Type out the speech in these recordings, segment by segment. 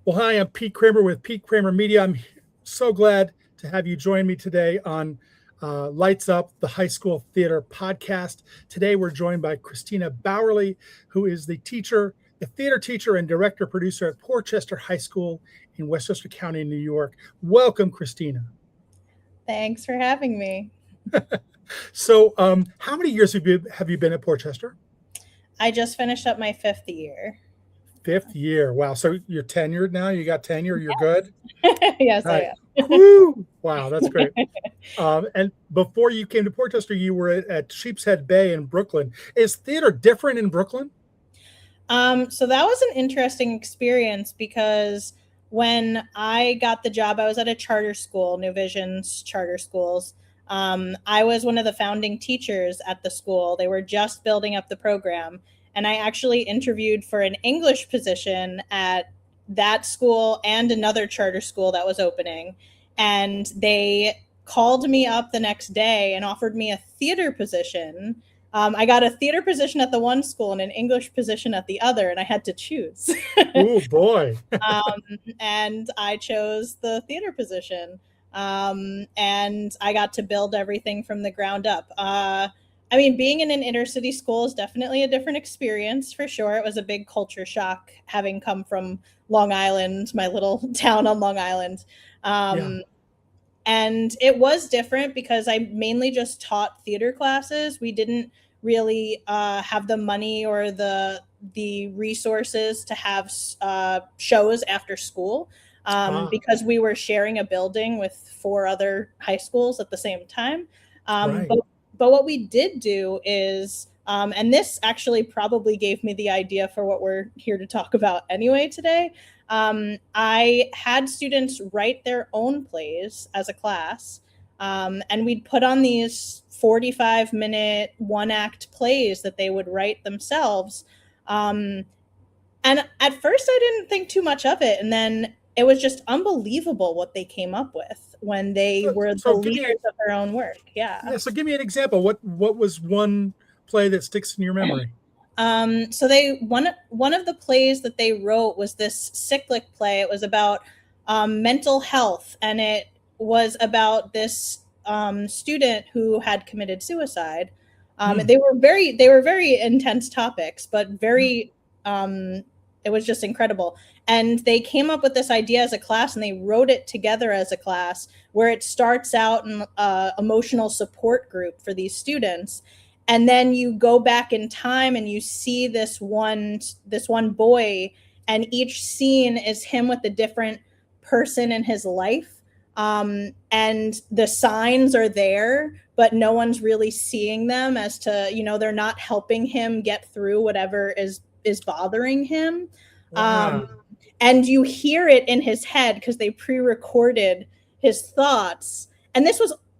Well, hi, I'm Pete Kramer with Pete Kramer Media. I'm so glad to have you join me today on Lights Up, the High School Theater podcast. Today, we're joined by Christina Baurle, who is the theater teacher and director producer at Portchester High School in Westchester County, New York. Welcome, Christina. Thanks for having me. So, how many years have you been at Portchester? I just finished up my 5th year. Fifth year. Wow. So you're tenured now? You got tenure? You're good? Yes, All I right. am. Woo! Wow, that's great. And before you came to Portchester, you were at Sheepshead Bay in Brooklyn. Is theater different in Brooklyn? So that was an interesting experience because when I got the job, I was at a charter school, New Vision's charter schools. I was one of the founding teachers at the school. They were just building up the program. And I actually interviewed for an English position at that school and another charter school that was opening. And they called me up the next day and offered me a theater position. I got a theater position at the one school and an English position at the other, and I had to choose. Oh boy. And I chose the theater position. And I got to build everything from the ground up. I mean, being in an inner city school is definitely a different experience for sure. It was a big culture shock having come from Long Island, my little town on Long Island. Yeah. And it was different because I mainly just taught theater classes. We didn't really have the money or the resources to have shows after school because we were sharing a building with 4 other high schools at the same time. Right. But what we did do is, and this actually probably gave me the idea for what we're here to talk about anyway today. I had students write their own plays as a class, and we'd put on these 45-minute one-act plays that they would write themselves. And at first I didn't think too much of it, and then it was just unbelievable what they came up with when they were the leaders of their own work. Yeah. So give me an example. What was one play that sticks in your memory? So one of the plays that they wrote was this cyclic play. It was about mental health, and it was about this student who had committed suicide. They were very intense topics, but very it was just incredible. And they came up with this idea as a class, and they wrote it together as a class, where it starts out in emotional support group for these students. And then you go back in time and you see this one boy, and each scene is him with a different person in his life. And the signs are there, but no one's really seeing them as to, they're not helping him get through whatever is bothering him. Wow. And you hear it in his head because they pre-recorded his thoughts. And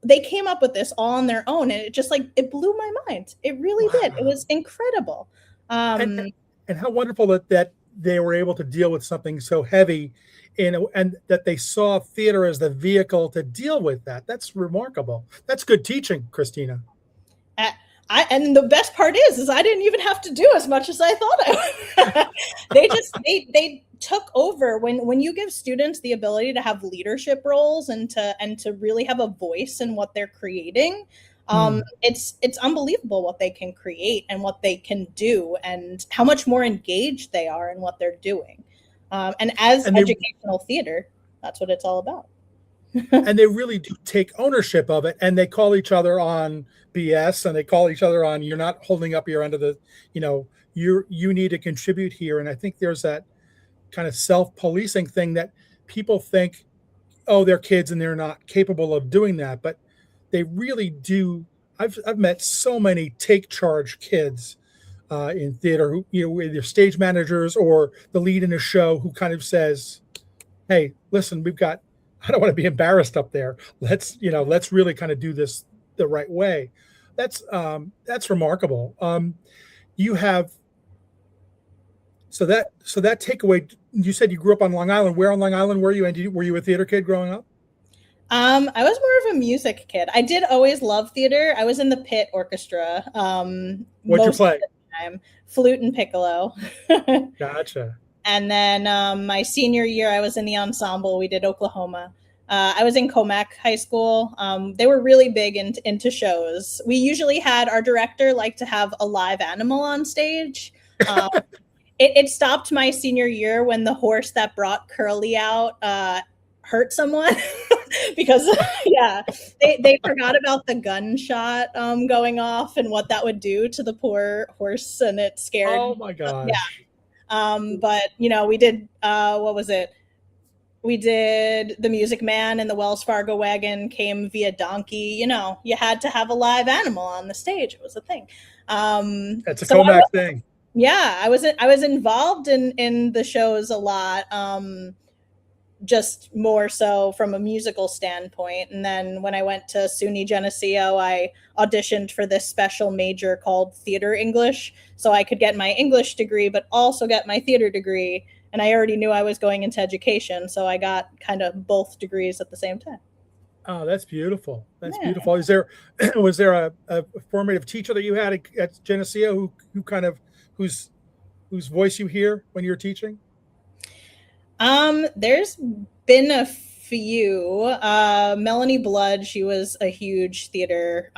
they came up with this all on their own, and it blew my mind. It really did. It was incredible. And how wonderful that they were able to deal with something so heavy, and that they saw theater as the vehicle to deal with that. That's remarkable. That's good teaching, Christina. And the best part is I didn't even have to do as much as I thought I would. They took over. When you give students the ability to have leadership roles and to really have a voice in what they're creating, it's unbelievable what they can create and what they can do and how much more engaged they are in what they're doing. And educational theater, that's what it's all about. And they really do take ownership of it, and they call each other on BS, and they call each other on, you're not holding up your end of the, you need to contribute here. And I think there's that kind of self-policing thing that people think, oh, they're kids and they're not capable of doing that, but they really do. I've met so many take charge kids in theater who, either stage managers or the lead in a show, who kind of says, hey, listen, I don't want to be embarrassed up there. Let's really kind of do this the right way. That's remarkable. You have, so that takeaway, you said you grew up on Long Island. Where on Long Island were you? And were you a theater kid growing up? I was more of a music kid. I did always love theater. I was in the pit orchestra. What'd you play? Flute and piccolo. Gotcha. And then my senior year, I was in the ensemble. We did Oklahoma. I was in Comac High School. They were really big into shows. We usually had our director like to have a live animal on stage. It stopped my senior year when the horse that brought Curly out hurt someone because yeah, they forgot about the gunshot going off and what that would do to the poor horse, and it scared. Oh my gosh. But we did what was it? We did the Music Man, and the Wells Fargo wagon came via donkey. You had to have a live animal on the stage. It was a thing. That's a Comac thing. Yeah, I was involved in the shows a lot. Just more so from a musical standpoint. And then when I went to SUNY Geneseo, I auditioned for this special major called Theater English, so I could get my English degree, but also get my theater degree. And I already knew I was going into education, so I got kind of both degrees at the same time. Oh, that's beautiful. That's Yeah. beautiful. Was there a formative teacher that you had at Geneseo who kind of whose voice you hear when you're teaching? There's been a few. Melanie Blood, she was a huge theater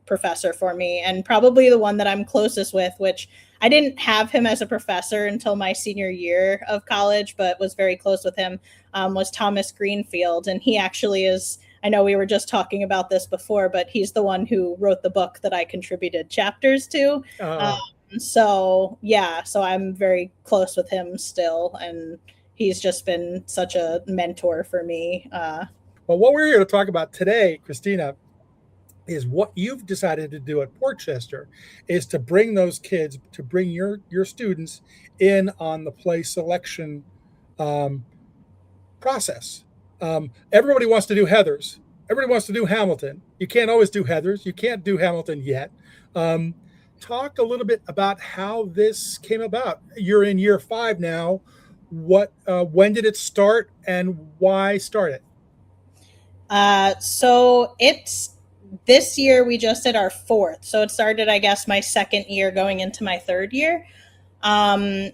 professor for me, and probably the one that I'm closest with, which I didn't have him as a professor until my senior year of college, but was very close with him, was Thomas Greenfield. And he actually is, I know we were just talking about this before, but he's the one who wrote the book that I contributed chapters to. So I'm very close with him still, and he's just been such a mentor for me. Well, what we're here to talk about today, Christina, is what you've decided to do at Portchester is to bring those kids, to bring your students in on the play selection process. Everybody wants to do Heathers. Everybody wants to do Hamilton. You can't always do Heathers. You can't do Hamilton yet. Talk a little bit about how this came about. You're in year 5 now. When did it start, and why start it? So it's this year we just did our 4th. So it started, I guess, my 2nd year going into my 3rd year.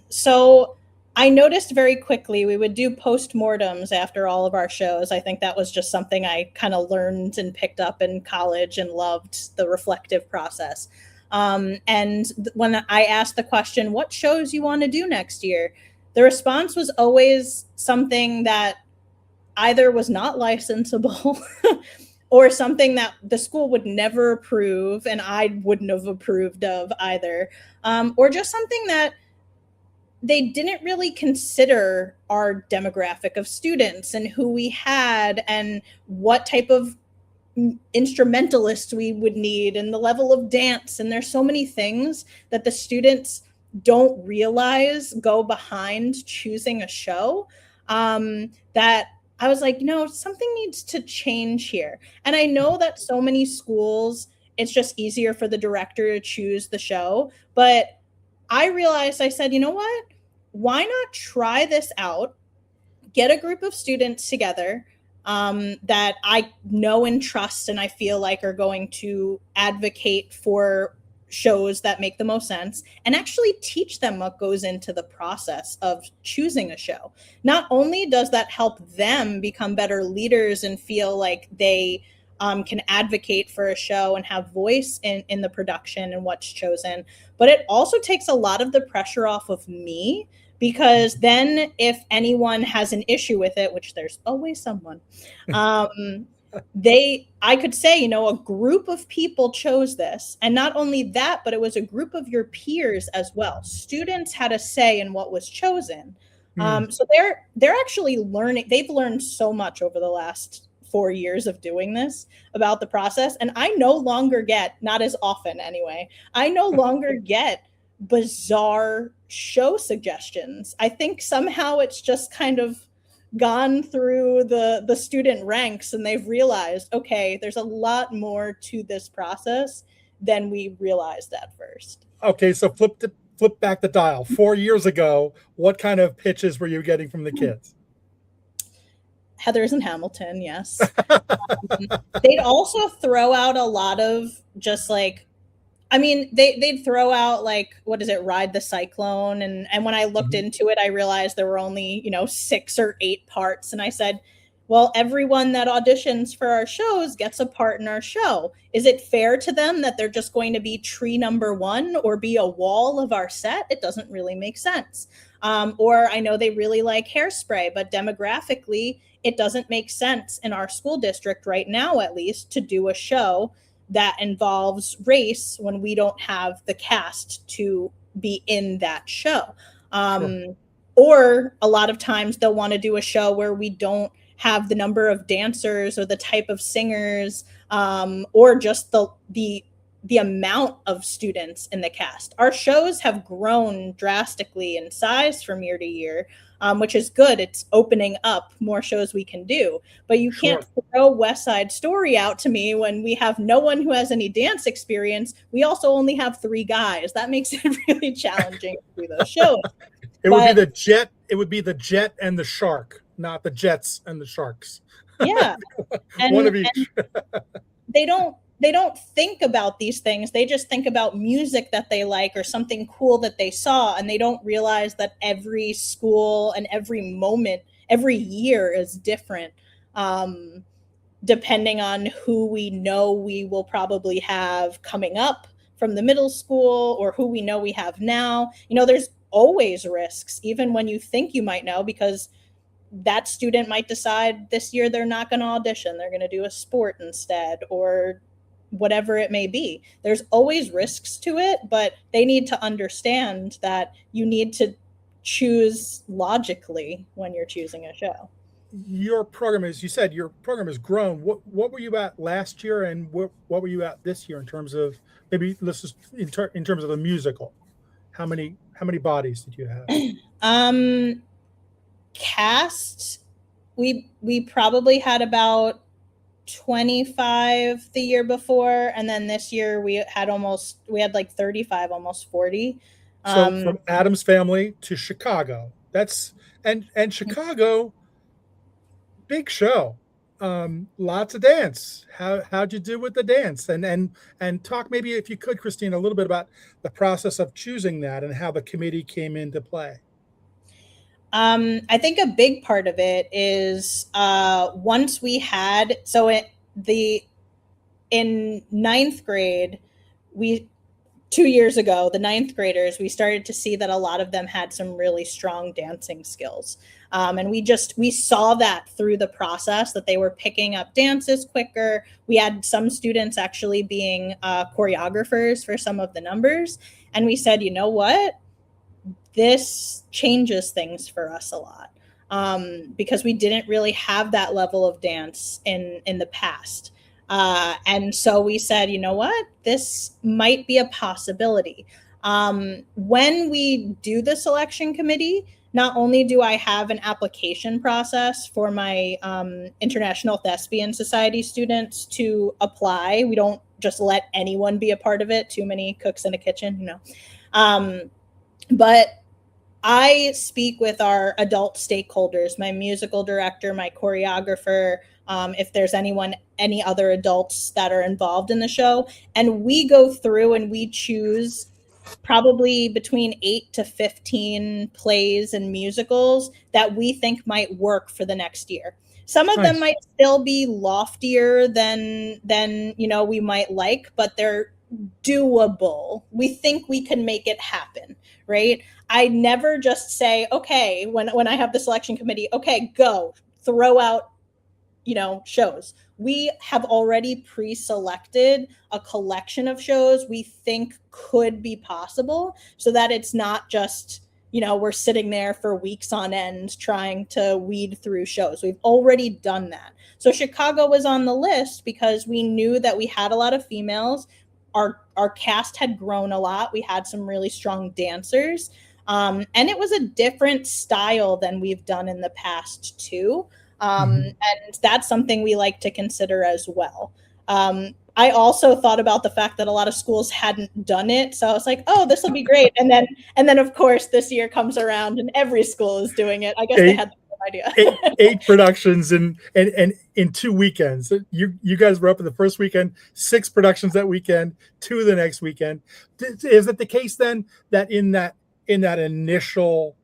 So I noticed very quickly we would do postmortems after all of our shows. I think that was just something I kind of learned and picked up in college and loved the reflective process. And when I asked the question, what shows you want to do next year? The response was always something that either was not licensable or something that the school would never approve and I wouldn't have approved of either, or just something that they didn't really consider our demographic of students and who we had and what type of instrumentalists we would need and the level of dance. And there's so many things that the students don't realize go behind choosing a show, that I was like, something needs to change here. And I know that so many schools, it's just easier for the director to choose the show. But I realized, I said, you know what? Why not try this out? Get a group of students together that I know and trust and I feel like are going to advocate for shows that make the most sense, and actually teach them what goes into the process of choosing a show. Not only does that help them become better leaders and feel like they can advocate for a show and have voice in the production and what's chosen, but it also takes a lot of the pressure off of me, because then if anyone has an issue with it, which there's always someone, I could say, a group of people chose this. And not only that, but it was a group of your peers as well. Students had a say in what was chosen. So they're actually learning. They've learned so much over the last 4 years of doing this about the process. And I no longer get, not as often anyway, I no longer get bizarre show suggestions. I think somehow it's just kind of gone through the student ranks and they've realized, okay, there's a lot more to this process than we realized at first. Okay, so flip back the dial. 4 years ago, what kind of pitches were you getting from the kids? Heathers and Hamilton, yes. They'd also throw out a lot of just like I mean, they'd throw out like, what is it, Ride the Cyclone, and when I looked Mhm. into it, I realized there were only 6 or 8 parts, and I said, well, everyone that auditions for our shows gets a part in our show. Is it fair to them that they're just going to be tree number 1 or be a wall of our set? It doesn't really make sense. Or I know they really like Hairspray, but demographically, it doesn't make sense in our school district right now, at least, to do a show that involves race when we don't have the cast to be in that show. Sure. Or a lot of times they'll want to do a show where we don't have the number of dancers or the type of singers, or just the amount of students in the cast. Our shows have grown drastically in size from year to year, which is good. It's opening up more shows we can do. But you can't Sure. throw West Side Story out to me when we have no one who has any dance experience. We also only have 3 guys. That makes it really challenging to do those shows. It would be But the jet. It would be the jet and the shark, not the jets and the sharks. yeah, One and of each. they don't think about these things. They just think about music that they like or something cool that they saw, and they don't realize that every school and every moment, every year is different, depending on who we know we will probably have coming up from the middle school or who we know we have now. There's always risks, even when you think you might know, because that student might decide this year they're not going to audition, they're going to do a sport instead, or whatever it may be. There's always risks to it, but they need to understand that you need to choose logically when you're choosing a show. Your program, as you said, your program has grown. What were you at last year, and what were you at this year in terms of, maybe let's just in terms of the musical? How many bodies did you have? um Cast, we probably had about 25 the year before, and then this year we had like 35, almost 40. So um from Adam's Family to Chicago, and Chicago, big show. Lots of dance. How'd you do with the dance? And talk, maybe if you could, Christina, a little bit about the process of choosing that and how the committee came into play. I think a big part of it is, once we had so it the in ninth grade, we 2 years ago, the ninth graders, we started to see that a lot of them had some really strong dancing skills. And we saw that through the process, that they were picking up dances quicker. We had some students actually being choreographers for some of the numbers. And we said, you know what? This changes things for us a lot, because we didn't really have that level of dance in the past. And so we said, you know what, this might be a possibility. When we do the selection committee, not only do I have an application process for my International Thespian Society students to apply. We don't just let anyone be a part of it. Too many cooks in a kitchen. But I speak with our adult stakeholders, my musical director, my choreographer, if there's any other adults that are involved in the show. And we go through and we choose probably between 8 to 15 plays and musicals that we think might work for the next year. Some of them Nice. might still be loftier than we might like, but they're doable. We think we can make it happen, right? I never just say, okay, when I have the selection committee, okay, go, throw out, shows. We have already pre-selected a collection of shows we think could be possible, so that it's not just, we're sitting there for weeks on end trying to weed through shows. We've already done that. So Chicago was on the list because we knew that we had a lot of females. Our cast had grown a lot. We had some really strong dancers. And it was a different style than we've done in the past too. Mhm. And that's something we like to consider as well. I also thought about the fact that a lot of schools hadn't done it. So I was like, oh, this will be great. And then of course this year comes around and every school is doing it. I guess they Eight had the idea. eight productions and in 2 weekends. You guys were up in the first weekend, 6 productions that weekend, 2 the next weekend. Is it the case then that in that initial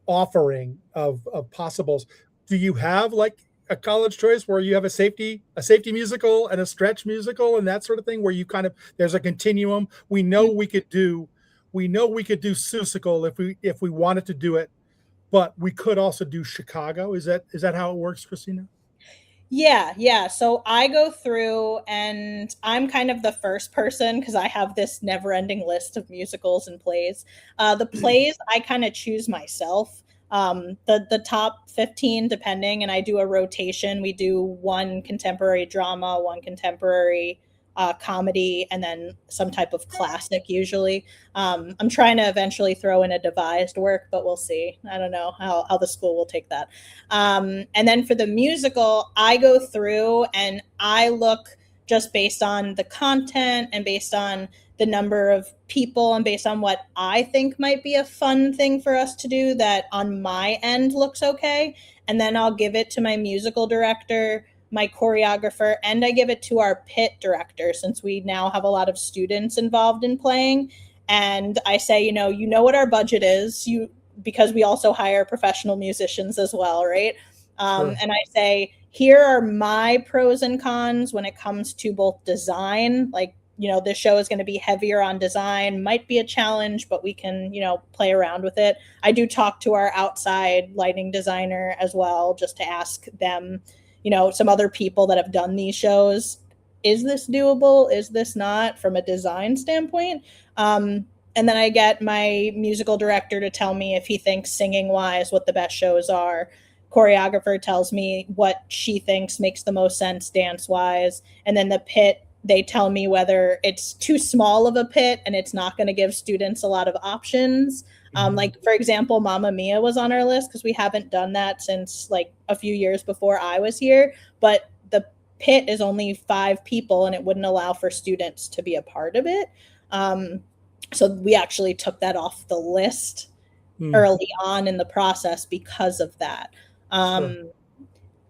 offering of possibles, do you have like a college choice where you have a safety musical and a stretch musical and that sort of thing, where you kind of, there's a continuum? We know we could do Seussical if we wanted to do it, but we could also do Chicago. Is that how it works, Christina? Yeah. So I go through and I'm kind of the first person because I have this never ending list of musicals and plays. The plays I kind of choose myself. The top 15 depending, and I do a rotation. We do one contemporary drama, one contemporary comedy, and then some type of classic usually. I'm trying to eventually throw in a devised work, but we'll see. I don't know how the school will take that. And then for the musical, I go through and I look just based on the content and based on the number of people and based on what I think might be a fun thing for us to do that on my end looks okay. And then I'll give it to my musical director, my choreographer, and I give it to our pit director since we now have a lot of students involved in playing. And I say, you know what our budget is, because we also hire professional musicians as well, right? Sure. And I say, here are my pros and cons when it comes to both design, like, this show is going to be heavier on design, might be a challenge, but we can, play around with it. I do talk to our outside lighting designer as well, just to ask them, some other people that have done these shows, is this doable? Is this not from a design standpoint? And then I get my musical director to tell me if he thinks singing wise what the best shows are. Choreographer tells me what she thinks makes the most sense dance wise. And then the pit, they tell me whether it's too small of a pit and it's not going to give students a lot of options. Like, for example, Mamma Mia was on our list because we haven't done that since like a few years before I was here. But the pit is only 5 people and it wouldn't allow for students to be a part of it. So we actually took that off the list early on in the process because of that. Sure.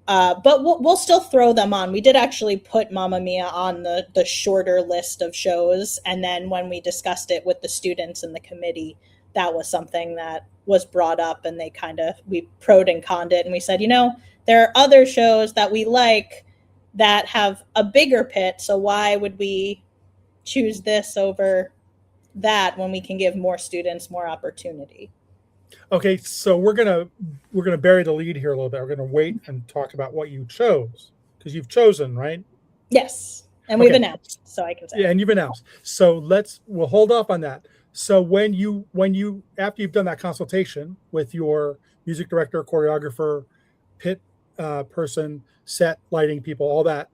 But we'll still throw them on. We did actually put Mamma Mia on the shorter list of shows. And then when we discussed it with the students and the committee, that was something that was brought up and we pro'd and conned it. And we said, there are other shows that we like that have a bigger pit. So why would we choose this over that when we can give more students more opportunity? Okay, so we're gonna bury the lead here a little bit. We're gonna wait and talk about what you chose, because you've chosen, right? Yes, and we've announced, so I can say. Yeah, and you've announced. So we'll hold off on that. So when you after you've done that consultation with your music director, choreographer, pit person, set lighting people, all that,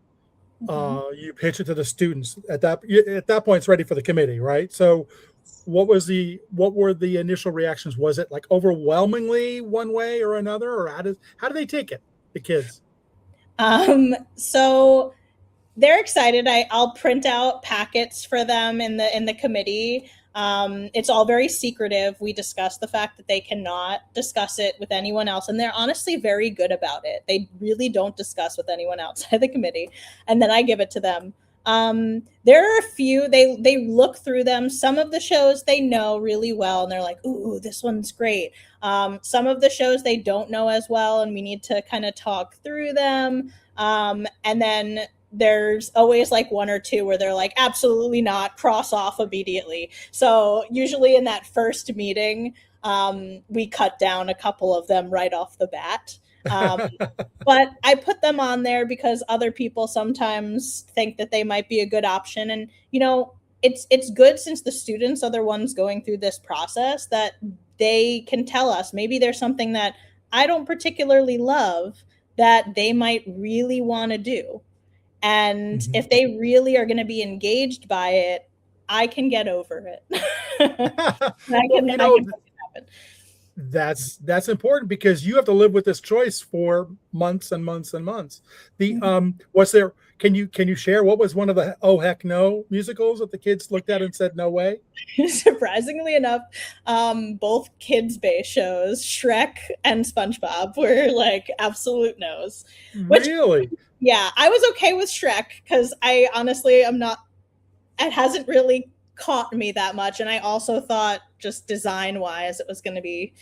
you pitch it to the students. At that point, it's ready for the committee, right? So what were the initial reactions? Was it like overwhelmingly one way or another, or how do they take it, the kids? So they're excited. I'll print out packets for them in the committee. It's all very secretive. We discuss the fact that they cannot discuss it with anyone else, and they're honestly very good about it. They really don't discuss with anyone outside the committee, and then I give it to them. There are a few, they look through them. Some of the shows they know really well and they're like, ooh, this one's great. Some of the shows they don't know as well and we need to kind of talk through them. And then there's always like 1 or 2 where they're like, absolutely not, cross off immediately. So usually in that first meeting, we cut down a couple of them right off the bat. But I put them on there because other people sometimes think that they might be a good option. And, it's good since the students are the ones going through this process that they can tell us maybe there's something that I don't particularly love that they might really want to do. And if they really are going to be engaged by it, I can get over it. I can make it happen. That's important because you have to live with this choice for months and months and months. The was there can you share what was one of the oh heck no musicals that the kids looked at and said no way? Surprisingly enough, both kids-based shows, Shrek and SpongeBob, were like absolute no's. Which, Really? yeah, I was okay with Shrek because I honestly am not. It hasn't really caught me that much, and I also thought just design-wise, it was going to be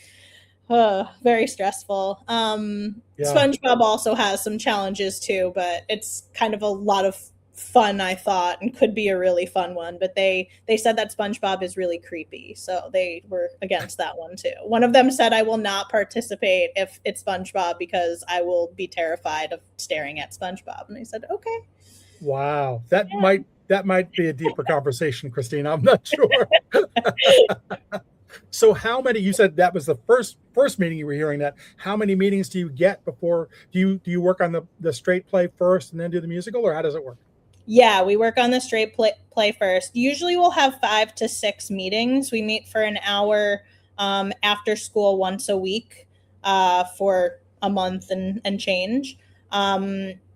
very stressful. Yeah. SpongeBob also has some challenges too, but it's kind of a lot of fun, I thought, and could be a really fun one. But they said that SpongeBob is really creepy, so they were against that one too. One of them said, "I will not participate if it's SpongeBob because I will be terrified of staring at SpongeBob." And I said, "Okay." Wow. Yeah. That might be a deeper conversation, Christina. I'm not sure. So how many you said that was the first meeting you were hearing that. How many meetings do you get before do you work on the straight play first and then do the musical, or how does it work? Yeah, we work on the straight play first. Usually we'll have 5 to 6 meetings. We meet for an hour after school once a week for a month and change.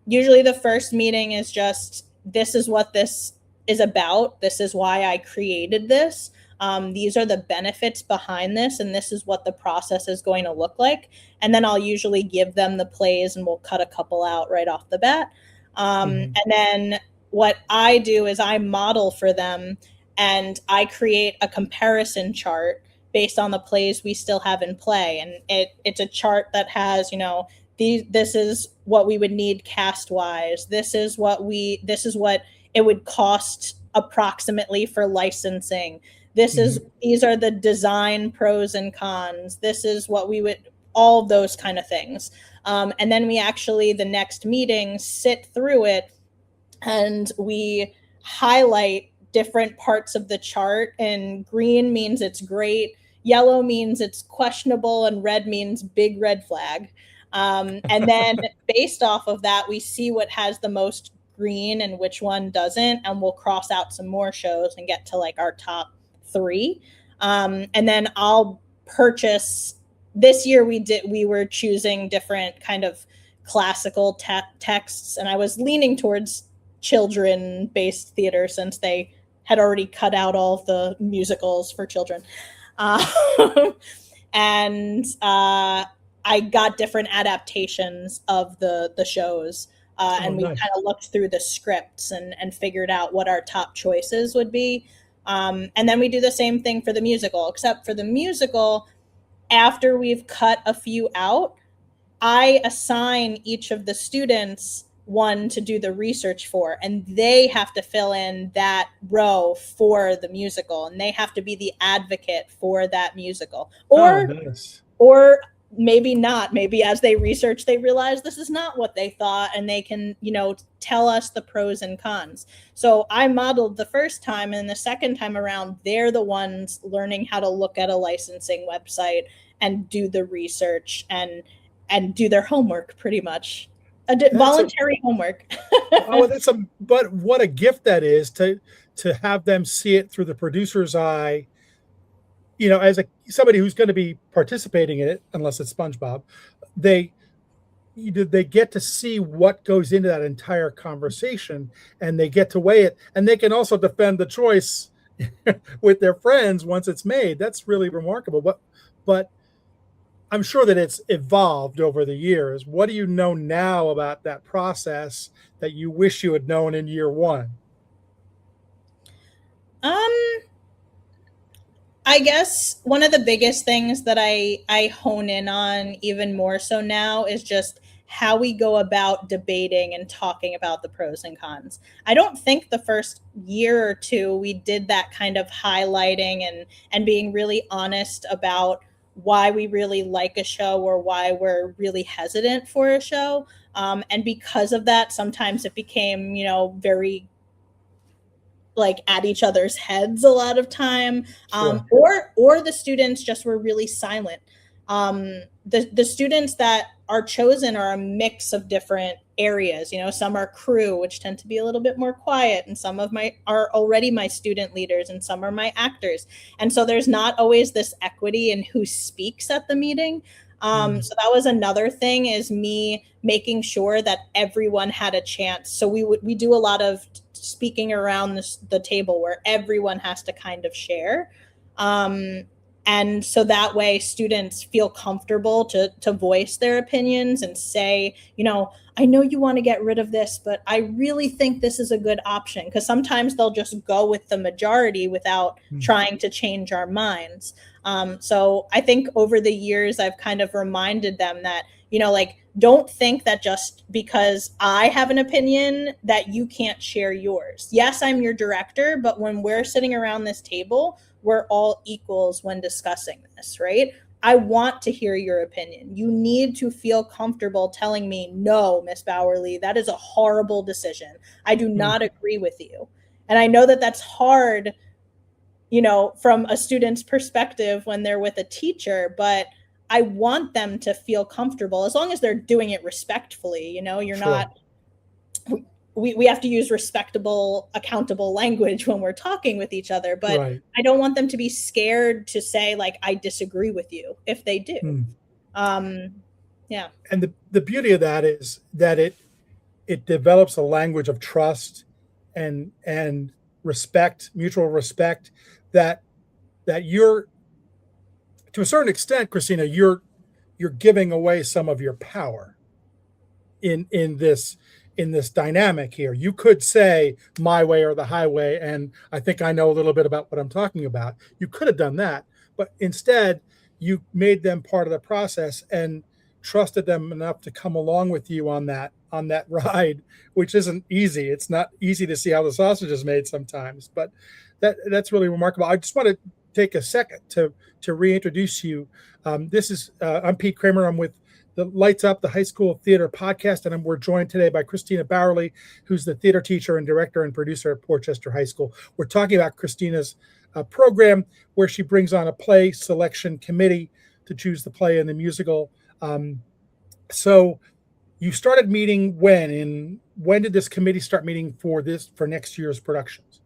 Usually the first meeting is just this is what this is about. This is why I created this. These are the benefits behind this, and this is what the process is going to look like. And then I'll usually give them the plays, and we'll cut a couple out right off the bat. Mhm. And then what I do is I model for them and I create a comparison chart based on the plays we still have in play. And it's a chart that has, this is what we would need cast wise. This is what it would cost approximately for licensing. Mhm. These are the design pros and cons. This is what we would, all of those kind of things. And then we actually, the next meeting, sit through it and we highlight different parts of the chart. And green means it's great, yellow means it's questionable, and red means big red flag. And then based off of that, we see what has the most green and which one doesn't, and we'll cross out some more shows and get to like our top 3. And then I'll purchase. This year we were choosing different kind of classical texts, and I was leaning towards children based theater since they had already cut out all of the musicals for children. Uh, and I got different adaptations of the shows. Oh, And we nice. kind of looked through the scripts and figured out what our top choices would be. And then we do the same thing for the musical, except for the musical, after we've cut a few out, I assign each of the students one to do the research for, and they have to fill in that row for the musical, and they have to be the advocate for that musical. Oh, Or nice. or maybe not. Maybe as they research, they realize this is not what they thought, and they can, tell us the pros and cons. So I modeled the first time, and the second time around, they're the ones learning how to look at a licensing website and do the research and do their homework pretty much. That's a Voluntary homework. oh, but what a gift that is to have them see it through the producer's eye, as somebody who's going to be participating in it, unless it's SpongeBob, they they get to see what goes into that entire conversation, and they get to weigh it, and they can also defend the choice with their friends once it's made. That's really remarkable. But I'm sure that it's evolved over the years. What do you know now about that process that you wish you had known in year one? um I guess one of the biggest things that I hone in on even more so now is just how we go about debating and talking about the pros and cons. I don't think the first year or two we did that kind of highlighting and being really honest about why we really like a show or why we're really hesitant for a show. And because of that, sometimes it became, very like at each other's heads a lot of time, Sure. or the students just were really silent. The students that are chosen are a mix of different areas. Some are crew, which tend to be a little bit more quiet, and some of my are already my student leaders, and some are my actors. And so there's not always this equity in who speaks at the meeting. So that was another thing, is me making sure that everyone had a chance. So we do a lot of speaking around the table where everyone has to kind of share. And so that way students feel comfortable to voice their opinions and say, I know you want to get rid of this, but I really think this is a good option. Because sometimes they'll just go with the majority without trying to change our minds. So I think over the years, I've kind of reminded them that, don't think that just because I have an opinion that you can't share yours. Yes, I'm your director, but when we're sitting around this table, we're all equals when discussing this, right? I want to hear your opinion. You need to feel comfortable telling me, no, Miss Baurle, that is a horrible decision. I do not agree with you. And I know that that's hard, from a student's perspective when they're with a teacher, but I want them to feel comfortable as long as they're doing it respectfully. You're Sure. not, we have to use respectable, accountable language when we're talking with each other, but Right. I don't want them to be scared to say, like, I disagree with you if they do. Yeah. And the beauty of that is that it develops a language of trust and respect, mutual respect, that you're, to a certain extent, Christina, you're giving away some of your power in this dynamic here. You could say my way or the highway, and I think I know a little bit about what I'm talking about. You could have done that, but instead you made them part of the process and trusted them enough to come along with you on that ride, which isn't easy. It's not easy to see how the sausage is made sometimes, but that's really remarkable. I just want to take a second to reintroduce you. I'm Pete Kramer. I'm with the Lights Up, the High School Theater podcast, and we're joined today by Christina Baurle, who's the theater teacher and director and producer at Portchester High School. We're talking about Christina's program, where she brings on a play selection committee to choose the play and the musical. So you started meeting when did this committee start meeting for next year's productions?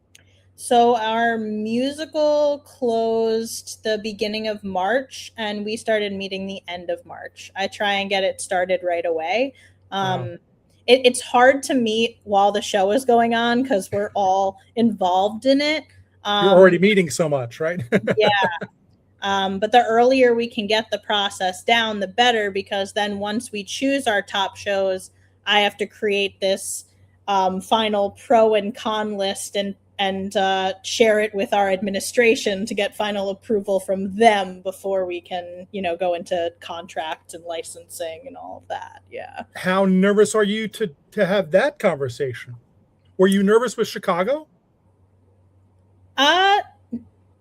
So our musical closed the beginning of March, and we started meeting the end of March. I try and get it started right away. Wow. It's hard to meet while the show is going on because we're all involved in it. You're already meeting so much, right? Yeah. But the earlier we can get the process down, the better, because then once we choose our top shows, I have to create this final pro and con list and share it with our administration to get final approval from them before we can, go into contract and licensing and all of that. Yeah. How nervous are you to have that conversation? Were you nervous with Chicago?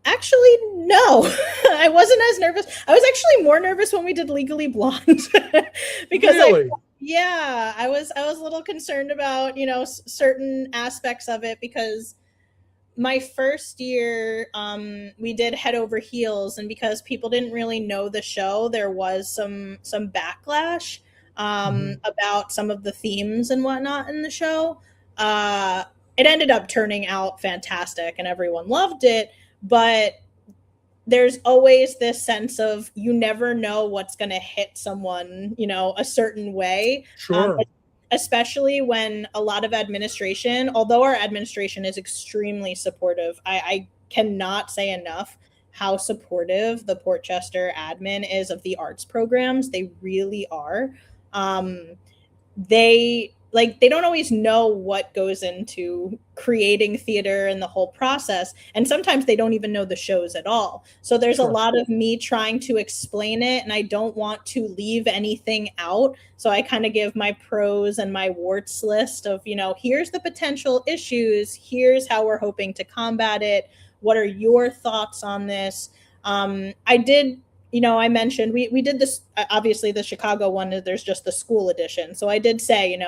Actually, no. I wasn't as nervous. I was actually more nervous when we did Legally Blonde because really? I was a little concerned about, certain aspects of it, because my first year, we did Head Over Heels, and because people didn't really know the show, there was some backlash about some of the themes and whatnot in the show. It ended up turning out fantastic, and everyone loved it, but there's always this sense of you never know what's going to hit someone, a certain way. Sure. Especially when a lot of administration, although our administration is extremely supportive, I cannot say enough how supportive the Portchester admin is of the arts programs. They really are. They don't always know what goes into creating theater and the whole process. And sometimes they don't even know the shows at all. So there's a lot of me trying to explain it, and I don't want to leave anything out. So I kind of give my pros and my warts list of, here's the potential issues. Here's how we're hoping to combat it. What are your thoughts on this? I did, I mentioned we did this, obviously the Chicago one, there's just the school edition. So I did say,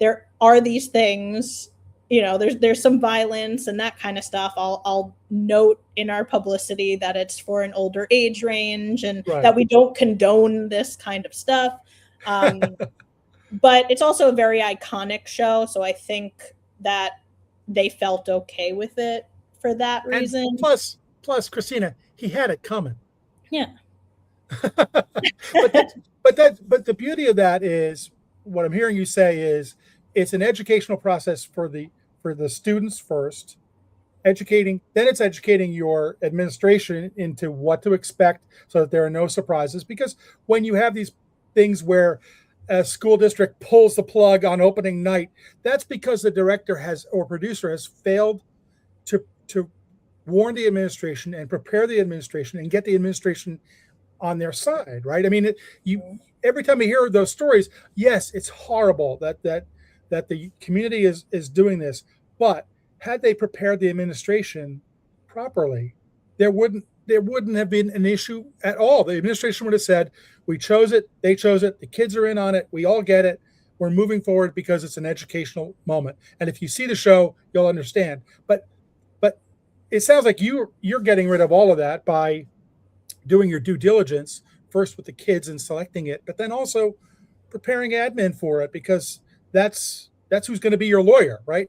there are these things, there's some violence and that kind of stuff. I'll note in our publicity that it's for an older age range and that we don't condone this kind of stuff. But it's also a very iconic show, so I think that they felt okay with it for that And reason. Christina, he had it coming. Yeah. But the beauty of that is what I'm hearing you say is it's an educational process for the students first, educating, then it's educating your administration into what to expect so that there are no surprises. Because when you have these things where a school district pulls the plug on opening night, that's because the director has or producer has failed to warn the administration and prepare the administration and get the administration on their side, right? I mean, you every time I hear those stories, yes, it's horrible that the community is doing this, but had they prepared the administration properly, there wouldn't have been an issue at all. The administration would have said, "We chose it, they chose it, the kids are in on it, we all get it. We're moving forward because it's an educational moment." And if you see the show, you'll understand. But it sounds like you're getting rid of all of that by doing your due diligence first with the kids and selecting it, but then also preparing admin for it because that's who's going to be your lawyer, right?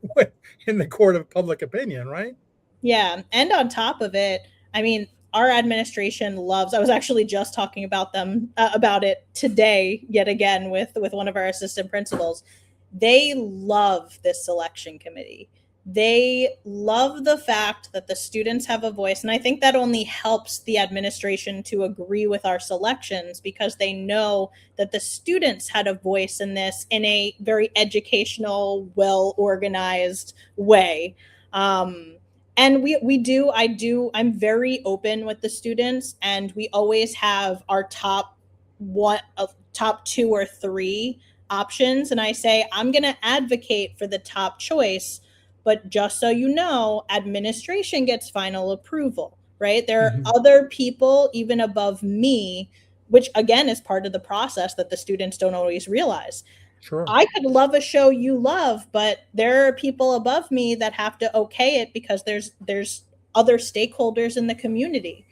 In the court of public opinion, right? Yeah. And on top of it, I mean, our administration loves, I was actually just talking about them about it today, yet again, with one of our assistant principals. They love this selection committee. They love the fact that the students have a voice. And I think that only helps the administration to agree with our selections because they know that the students had a voice in this in a very educational, well organized way. And I'm very open with the students, and we always have our top 2 or 3 options. And I say, I'm going to advocate for the top choice, but just so you know, administration gets final approval, right? There are other people even above me, which again is part of the process that the students don't always realize. Sure. I could love a show you love, but there are people above me that have to okay it because there's other stakeholders in the community.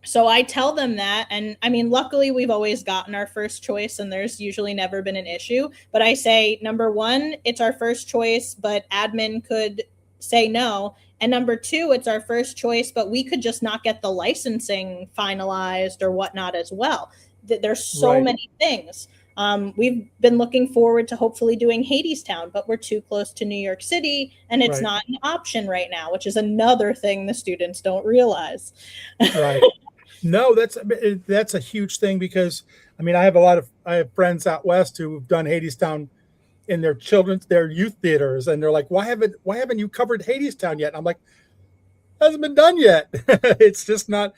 So I tell them that, and I mean, luckily we've always gotten our first choice and there's usually never been an issue. But I say, number one, it's our first choice, but admin could say no. And number two, it's our first choice, but we could just not get the licensing finalized or whatnot as well. There's so many things. We've been looking forward to hopefully doing Hadestown, but we're too close to New York City and it's not an option right now, which is another thing the students don't realize. Right. No, that's a huge thing because I mean I have friends out west who've done Hadestown in their youth theaters, and they're like, why haven't you covered Hadestown yet? And I'm like, hasn't been done yet. It's not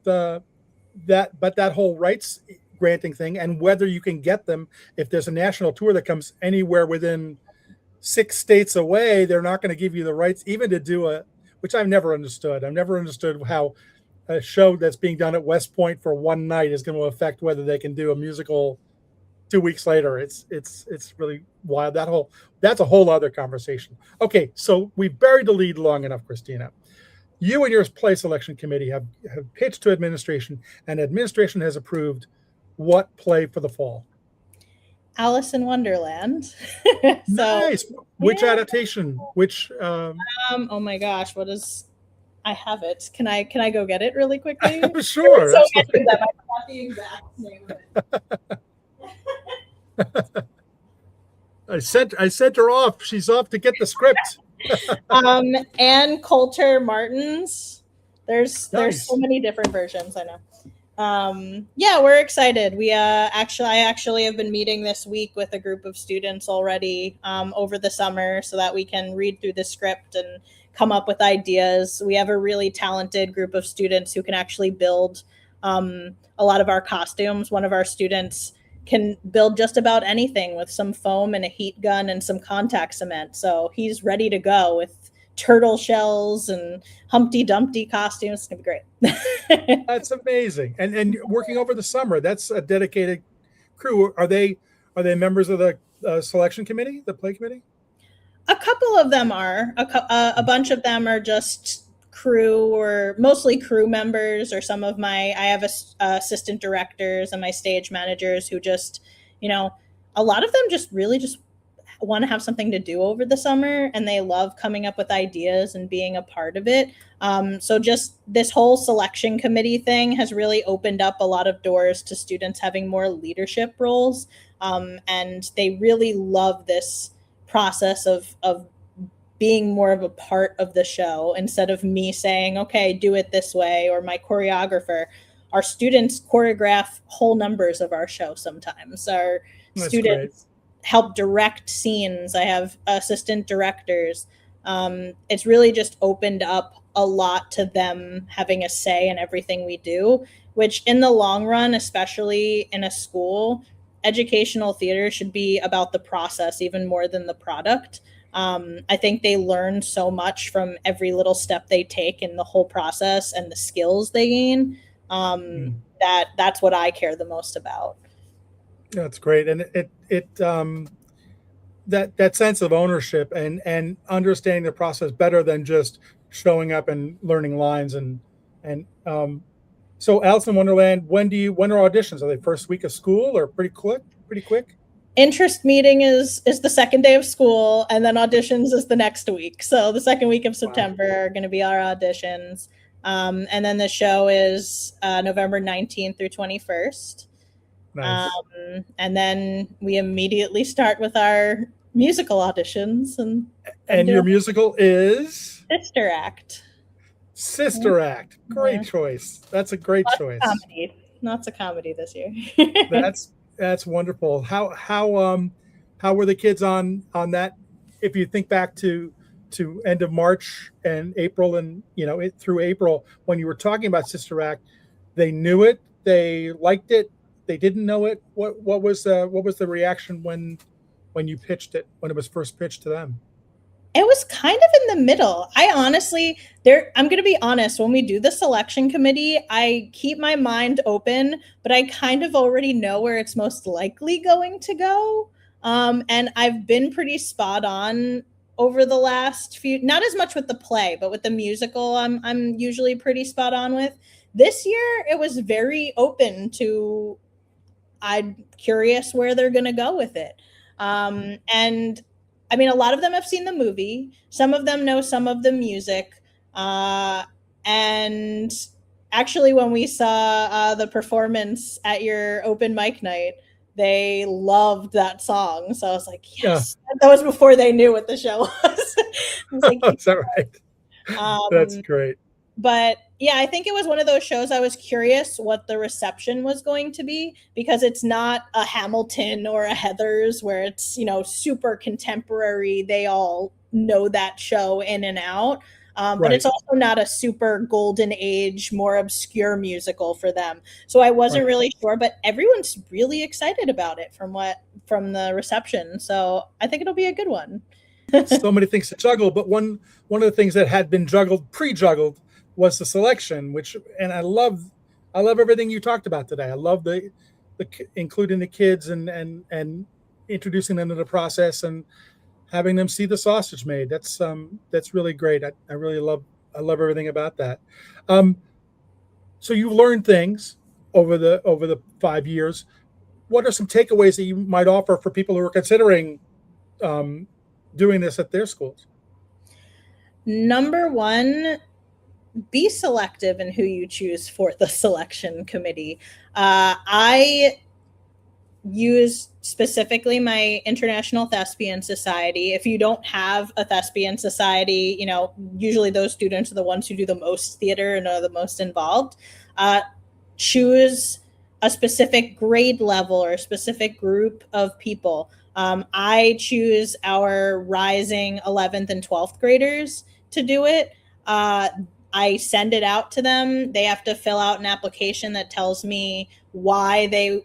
that whole rights granting thing, and whether you can get them if there's a national tour that comes anywhere within 6 states away, they're not going to give you the rights even to do which I've never understood. I've never understood how a show that's being done at West Point for one night is going to affect whether they can do a musical 2 weeks later. It's really wild. That's a whole other conversation. Okay, so we've buried the lead long enough, Christina. You and your play selection committee have pitched to administration, and administration has approved what play for the fall? Alice in Wonderland. Nice. Which adaptation? Which? Oh my gosh, what is? I have it. Can I go get it really quickly? Sure. So I forgot the exact name of it. I sent her off. She's off to get the script. Ann Coulter Martin's. There's so many different versions. I know. Yeah, we're excited. I actually have been meeting this week with a group of students already over the summer so that we can read through the script and come up with ideas. We have a really talented group of students who can actually build a lot of our costumes. One of our students can build just about anything with some foam and a heat gun and some contact cement. So he's ready to go with turtle shells and Humpty Dumpty costumes. It's gonna be great. That's amazing. And working over the summer, that's a dedicated crew. Are they members of the selection committee, the play committee? A couple of them are. A bunch of them are just crew, or mostly crew members, or some of my, I have assistant directors and my stage managers who just, you know, a lot of them just really just want to have something to do over the summer, and they love coming up with ideas and being a part of it. So just this whole selection committee thing has really opened up a lot of doors to students having more leadership roles. And they really love this process of being more of a part of the show, instead of me saying, okay, do it this way, or my choreographer. Our students choreograph whole numbers of our show sometimes. Our That's great. students help direct scenes. I have assistant directors. It's really just opened up a lot to them having a say in everything we do, which in the long run, especially in a school, educational theater should be about the process even more than the product. I think they learn so much from every little step they take in the whole process and the skills they gain. That's what I care the most about. That's great, and that sense of ownership and understanding the process better than just showing up and learning lines and so Alice in Wonderland. When are auditions? Are they first week of school or pretty quick? Pretty quick. Interest meeting is the second day of school, and then auditions is the next week. So the second week of September are going to be our auditions, and then the show is November 19th through 21st. Nice. And then we immediately start with our musical auditions, and your musical is Sister Act. Sister Act. Great choice. That's a great choice. Comedy. Not a comedy this year. That's wonderful. How were the kids on that? If you think back to end of March and April, and through April, when you were talking about Sister Act, they knew it, they liked it, they didn't know it. What was the reaction when you pitched it, when it was first pitched to them? It was kind of in the middle. I'm going to be honest, when we do the selection committee, I keep my mind open, but I kind of already know where it's most likely going to go. And I've been pretty spot on over the last few, not as much with the play, but with the musical, I'm usually pretty spot on with. This year, it was very open to, I'm curious where they're going to go with it. And I mean, a lot of them have seen the movie. Some of them know some of the music. And actually, when we saw the performance at your open mic night, they loved that song. So I was like, yes. Yeah. That was before they knew what the show was. I was like, is that right? That's great. But yeah, I think it was one of those shows I was curious what the reception was going to be, because it's not a Hamilton or a Heathers where it's, super contemporary. They all know that show in and out. But it's also not a super golden age, more obscure musical for them. So I wasn't really sure, but everyone's really excited about it from the reception. So I think it'll be a good one. So many things to juggle, but one of the things that had been pre-juggled was the selection, and I love everything you talked about today. I love the including the kids and introducing them to the process and having them see the sausage made. That's really great. I love everything about that. So you've learned things over the 5 years. What are some takeaways that you might offer for people who are considering doing this at their schools? Number one, be selective in who you choose for the selection committee. I use specifically my International Thespian Society. If you don't have a thespian society, usually those students are the ones who do the most theater and are the most involved. Choose a specific grade level or a specific group of people. I choose our rising 11th and 12th graders to do it. I send it out to them. They have to fill out an application that tells me why they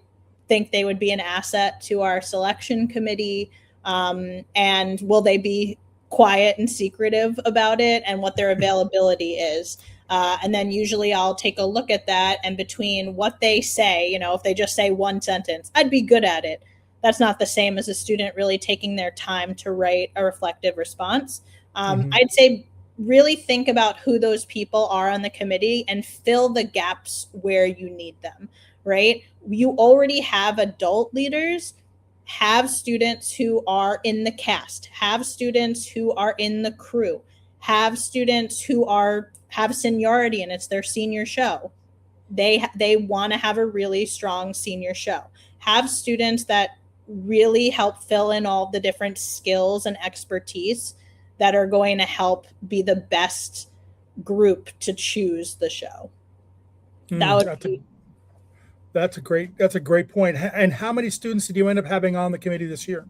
think they would be an asset to our selection committee, and will they be quiet and secretive about it, and what their availability is. And then usually I'll take a look at that, and between what they say, if they just say one sentence, I'd be good at it. That's not the same as a student really taking their time to write a reflective response. I'd say really think about who those people are on the committee and fill the gaps where you need them, right? You already have adult leaders, have students who are in the cast, have students who are in the crew, have students who have seniority and it's their senior show. They want to have a really strong senior show. Have students that really help fill in all the different skills and expertise that are going to help be the best group to choose the show. That's a great point. And how many students did you end up having on the committee this year?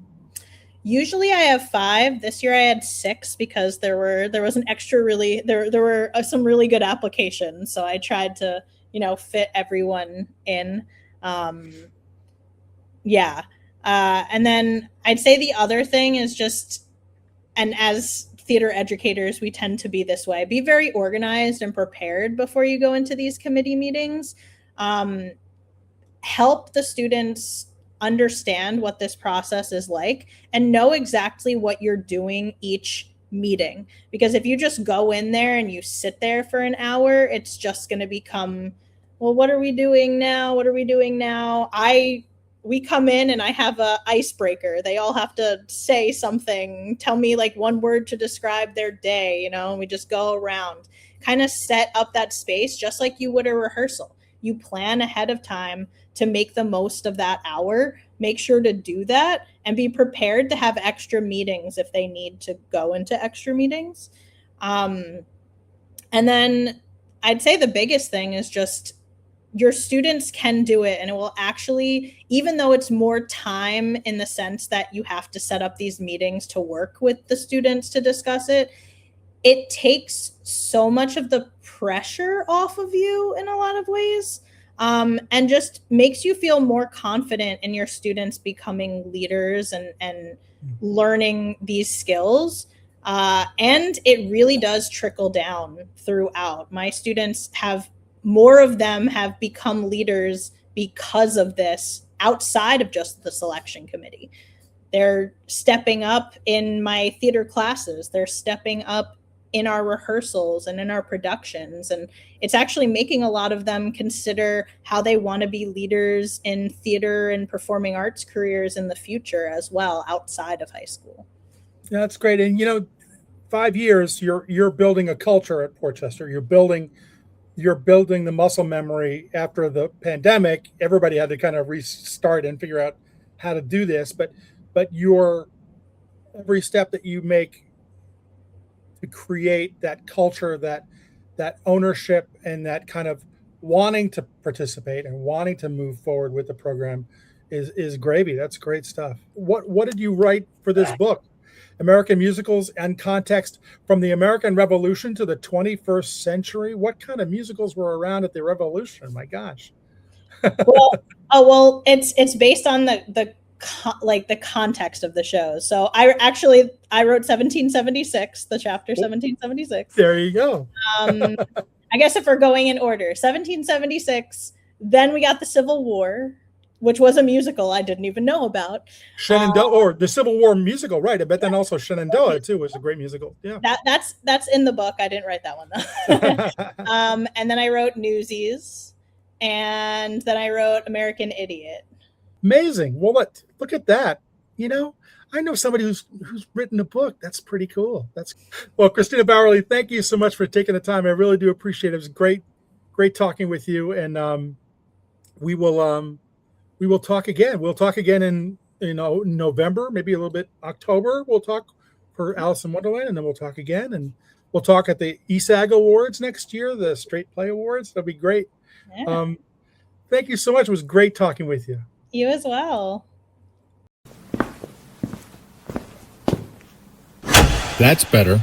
Usually I have 5. This year I had 6 because there was an extra there were some really good applications. So I tried to, fit everyone in. And then I'd say the other thing is just, and as theater educators, we tend to be this way, be very organized and prepared before you go into these committee meetings. Help the students understand what this process is like and know exactly what you're doing each meeting. Because if you just go in there and you sit there for an hour, it's just going to become, well, what are we doing now? What are we doing now? We come in and I have a icebreaker. They all have to say something, tell me like one word to describe their day, and we just go around, kind of set up that space just like you would a rehearsal. You plan ahead of time to make the most of that hour. Make sure to do that and be prepared to have extra meetings if they need to go into extra meetings. And then I'd say the biggest thing is just your students can do it, and it will actually, even though it's more time in the sense that you have to set up these meetings to work with the students to discuss it, it takes so much of the pressure off of you in a lot of ways, and just makes you feel more confident in your students becoming leaders and learning these skills. And it really does trickle down throughout. My students more of them have become leaders because of this outside of just the selection committee. They're stepping up in my theater classes. They're stepping up in our rehearsals and in our productions. And it's actually making a lot of them consider how they want to be leaders in theater and performing arts careers in the future as well, outside of high school. Yeah, that's great. And 5 years, you're building a culture at Portchester. You're building the muscle memory after the pandemic. Everybody had to kind of restart and figure out how to do this, but every step that you make to create that culture, that ownership, and that kind of wanting to participate and wanting to move forward with the program is gravy. That's great stuff. What did you write for this book? American musicals and context from the American Revolution to the 21st century. What kind of musicals were around at the Revolution? My gosh. Well, it's based on the context of the show. So I wrote 1776, the chapter 1776. There you go. I guess if we're going in order, 1776, then we got the Civil War, which was a musical I didn't even know about. Shenandoah, or the Civil War musical, right? But then also Shenandoah too was a great musical. Yeah, that's in the book. I didn't write that one though. And then I wrote Newsies, and then I wrote American Idiot. Amazing. Well, look at that. I know somebody who's written a book. That's pretty cool. Well, Christina Baurle, thank you so much for taking the time. I really do appreciate it. It was great talking with you, and we will talk again. We'll talk again in November, maybe a little bit October. We'll talk for Alice in Wonderland, and then we'll talk again, and we'll talk at the ESAG Awards next year, the Straight Play Awards. That'll be great. Yeah. Thank you so much. It was great talking with you. You as well. That's better.